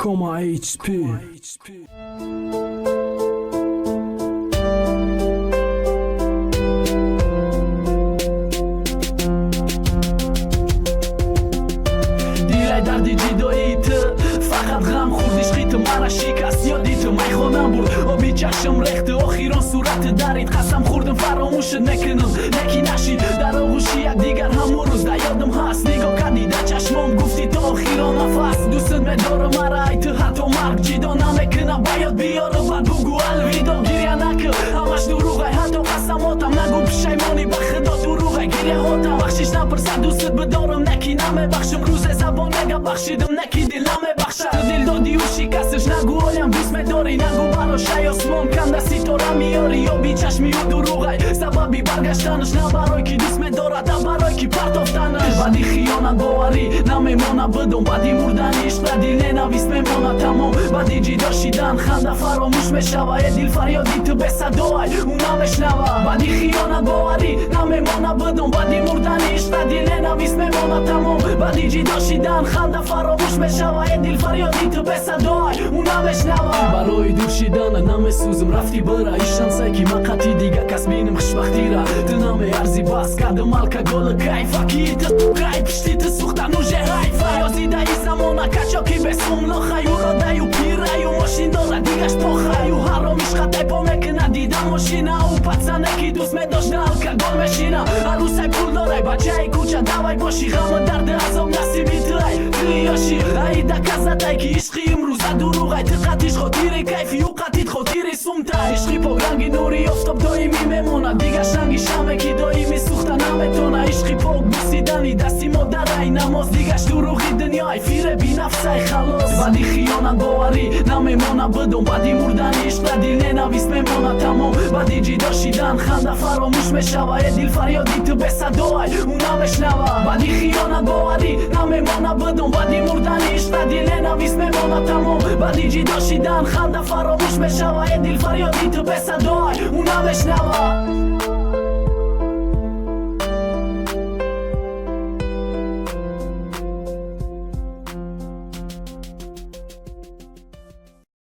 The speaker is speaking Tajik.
Koma HP. دردی جداییت فقط غم خوردیش خیت مرا شکست یادیت مای خونم بود آبی چشم ریخت آخیران صورت درید قسم خوردم فراموش نکنم نکی نشید در آغوشی یک دیگر همون روز در یادم هست نگاه کردی در چشمم گفتی تا آخیران نفس دوست میدارم مرا ایت حتی مرگ جدا نمیکنم باید بیارم بعد بگو الویدا گریه نکن همش دروغه حتی قسماتم نگو پشیمانی به خدا دروغه گریه هاتم بخشش نپرسد دوست بدارم نکی نمیبخشم روز زبان نگه بخشیدم نکی دل نمیبخشد تو دل دادی و شکستش نگو آیم دوست میداری نگو براش ای آسمان کنده ستاره میاری یا بی چشمی و دروغه سببی برگشتنش نه برای کی دوست میدارد نه برای کی پرتافتنش بعدی خیانت باوری نمیمانه بدم بعدی مردنیش و دل ننویس میمانه تمام بعدی جدا شیدن خنده فراموش میشوه دل فریادی تو به صدای اون نمیشنوه بعدی خیانت باوری نمیمانه بدم بعدی مردنیش و دل ننویس میمانه تمام بعدی جدا شیدن خنده فراموش میشوه دل فریادی تو به صدای اون نمیشنوه برای دور شیدن نمیسوزم رفتی برای شانسه که من قطعی دیگه کس بینم خوشبختی را تو نمیارزی بس کردم الکل کیفه کی تو قای پشتی تو سوختن نوژه حیفه یازیده ای زمانه کچا کی بسوم لخه یو را دیو پیره یو ماشین داره دیگهش پاخه یو حرامیش خطای پا میکنه دیدم ماشینه او پتسنه کی دوست میداشت الکل میشینه عروسه پول داره بچه ای کوچه دوای باشی غم درد ازم نصیبی توی یاشی ای دکزت ای که عشقی امروز دروغ تقتیش خاطیره کیفی و قطیت خاطیره سومته عشقی پا رنگی نوری افتاب دایمی میمونه دیگه شنگی شمه کی دایمی سوخته نمیتونه عشقی پاک بوسیدنی دستی مادر ای نماز دیگهش دروغی دنیای فیره بی نفسه خلاص بعدی خیانت باوری نمیمونه بدم بعدی مردنیش و دل ننویس میمونه تمام بعدی جدا شیدن خنده فراموش میشوه دل فریادی تو به صدای اون نمیشنوه بعدی خیانت باوری نمیمونه بدم بعدی مردنیش و دل ننویس میمونه تمام بعدی جدا شیدن خنده فراموش میشوه دل فریادی تو به صدای اون نمیشنوه